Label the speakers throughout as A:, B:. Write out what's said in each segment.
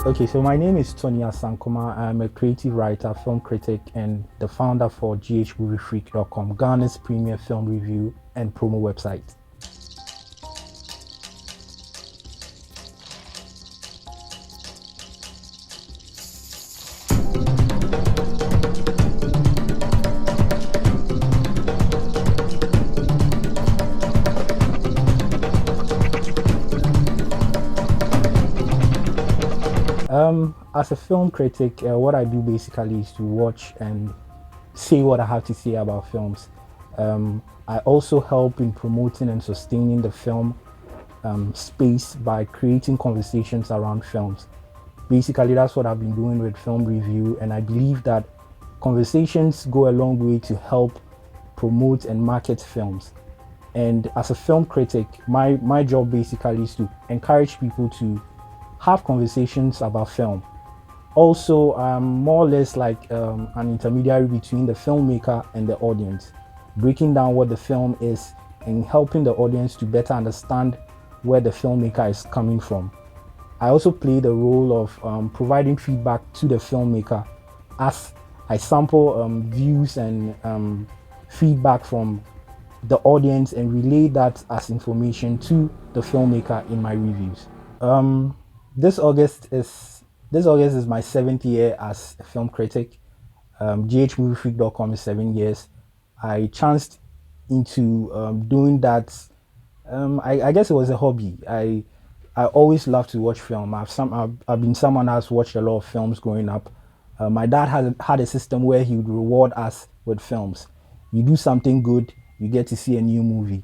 A: Okay, so my name is Tony Asankomah. I'm a creative writer, film critic, and the founder for ghmoviefreak.com, Ghana's premier film review and promo website. As a film critic, what I do basically is to watch and say what I have to say about films. I also help in promoting and sustaining the film space by creating conversations around films. Basically, that's what I've been doing with film review, and I believe that conversations go a long way to help promote and market films. And as a film critic, my job basically is to encourage people to have conversations about film. Also, more or less like an intermediary between the filmmaker and the audience, breaking down what the film is and helping the audience to better understand where the filmmaker is coming from. I also play the role of providing feedback to the filmmaker as I sample views and feedback from the audience and relay that as information to the filmmaker in my reviews. Um, this August is my 7th year as a film critic. GHMovieFreak.com is 7 years. I chanced into doing that. I guess it was a hobby. I always love to watch film. I've been someone that's watched a lot of films growing up. My dad had a system where he would reward us with films. You do something good, you get to see a new movie.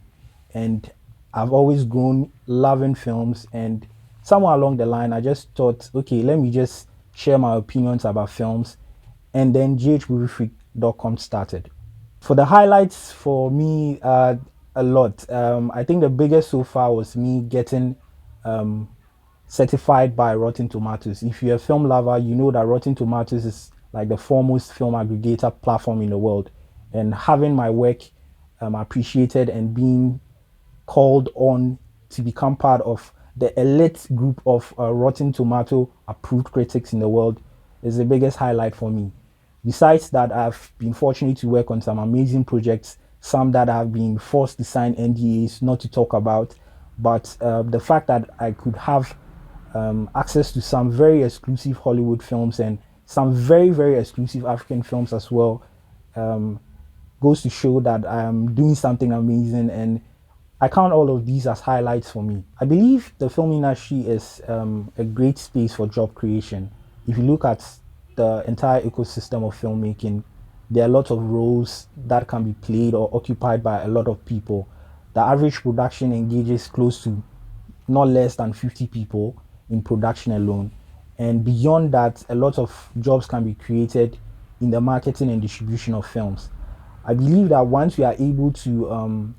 A: And I've always grown loving films, and somewhere along the line I just thought, okay, let me just share my opinions about films, and then ghmoviefreak.com started. For the highlights for me, a lot. I think the biggest so far was me getting um, certified by Rotten Tomatoes. If you're a film lover, you know that Rotten Tomatoes is like the foremost film aggregator platform in the world. And having my work appreciated and being called on to become part of the elite group of Rotten Tomato approved critics in the world is the biggest highlight for me. Besides that, I've been fortunate to work on some amazing projects, some that have been forced to sign NDAs not to talk about, but the fact that I could have access to some very exclusive Hollywood films and some very, very exclusive African films as well um, goes to show that I am doing something amazing, and I count all of these as highlights for me. I believe the film industry is a great space for job creation. If you look at the entire ecosystem of filmmaking, there are lots of roles that can be played or occupied by a lot of people. The average production engages close to not less than 50 people in production alone. And beyond that, a lot of jobs can be created in the marketing and distribution of films. I believe that once we are able to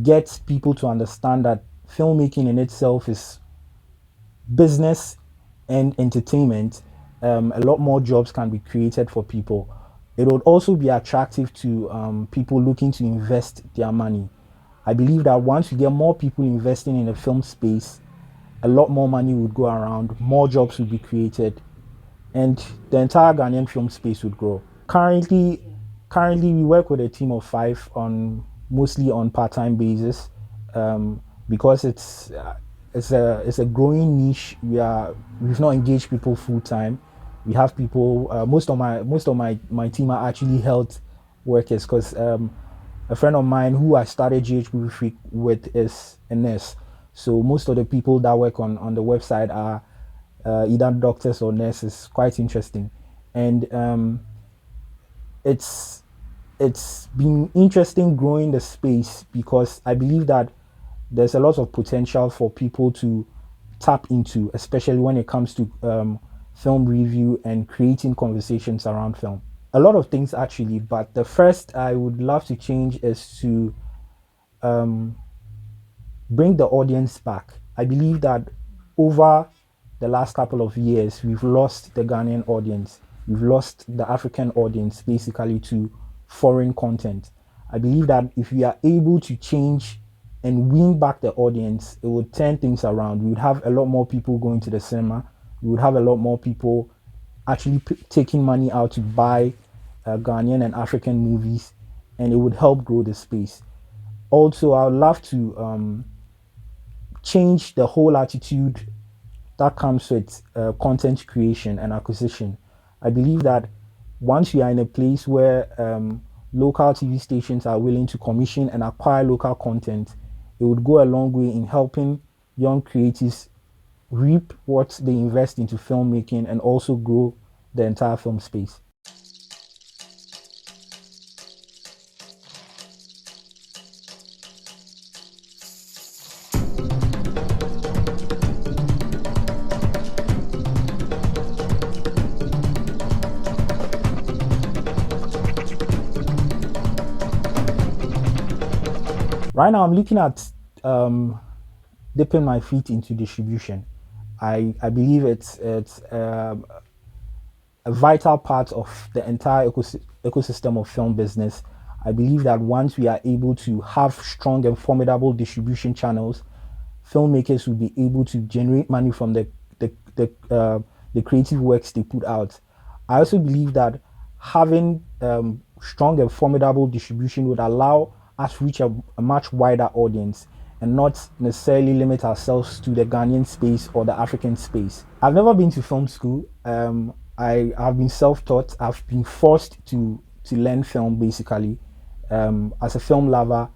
A: get people to understand that filmmaking in itself is business and entertainment, a lot more jobs can be created for people. It would also be attractive to people looking to invest their money. I believe that once we get more people investing in the film space, a lot more money would go around, more jobs would be created, and the entire Ghanaian film space would grow. Currently, we work with a team of 5 on mostly on part-time basis, because it's a growing niche. We've not engaged people full time. We have people. Most of my team are actually health workers, because a friend of mine who I started GH Freak with is a nurse. So most of the people that work on the website are either doctors or nurses. Quite interesting, and it's it's been interesting growing the space because I believe that there's a lot of potential for people to tap into, especially when it comes to film review and creating conversations around film. A lot of things actually, but the first I would love to change is to um, bring the audience back. I believe that over the last couple of years, we've lost the Ghanaian audience. We've lost the African audience basically to foreign content. I believe that if we are able to change and win back the audience, it would turn things around. We would have a lot more people going to the cinema, we would have a lot more people actually taking money out to buy Ghanaian and African movies, and it would help grow the space. Also, I would love to change the whole attitude that comes with content creation and acquisition. I believe that once we are in a place where local TV stations are willing to commission and acquire local content, it would go a long way in helping young creatives reap what they invest into filmmaking and also grow the entire film space. Right now, I'm looking at um, dipping my feet into distribution. I believe it's a vital part of the entire ecosystem of film business. I believe that once we are able to have strong and formidable distribution channels, filmmakers will be able to generate money from the creative works they put out. I also believe that having strong and formidable distribution would allow us reach a much wider audience and not necessarily limit ourselves to the Ghanaian space or the African space. I've never been to film school. I have been self-taught. I've been forced to learn film basically. As a film lover,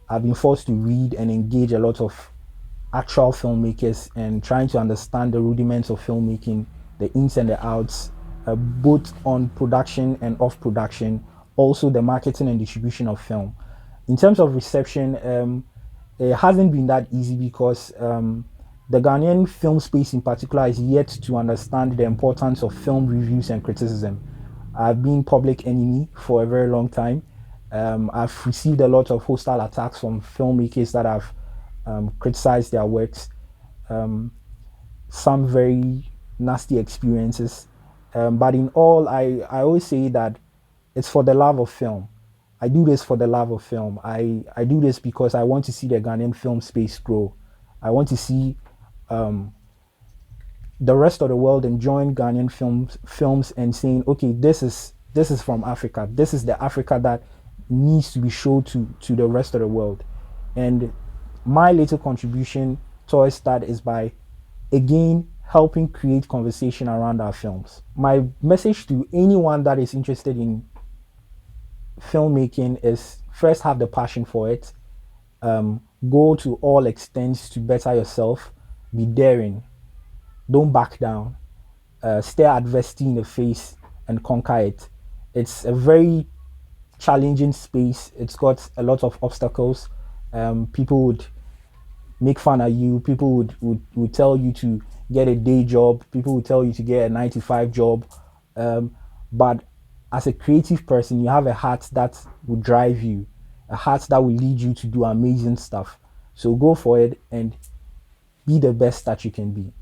A: I've been forced to read and engage a lot of actual filmmakers and trying to understand the rudiments of filmmaking, the ins and the outs, both on production and off production, also the marketing and distribution of film. In terms of reception, it hasn't been that easy because the Ghanaian film space in particular is yet to understand the importance of film reviews and criticism. I've been public enemy for a very long time. I've received a lot of hostile attacks from filmmakers that have criticized their works. Some very nasty experiences. But in all, I always say that it's for the love of film. I do this for the love of film. I do this because I want to see the Ghanaian film space grow. I want to see the rest of the world enjoying Ghanaian films and saying, okay, this is from Africa. This is the Africa that needs to be shown to the rest of the world. And my little contribution towards that is by again helping create conversation around our films. My message to anyone that is interested in filmmaking is first have the passion for it. Go to all extents to better yourself. Be daring. Don't back down. Stare adversity in the face and conquer it. It's a very challenging space. It's got a lot of obstacles. People would make fun of you. People would tell you to get a day job. People would tell you to get a 9 to 5 job. But as a creative person, you have a heart that will drive you, a heart that will lead you to do amazing stuff. So go for it and be the best that you can be.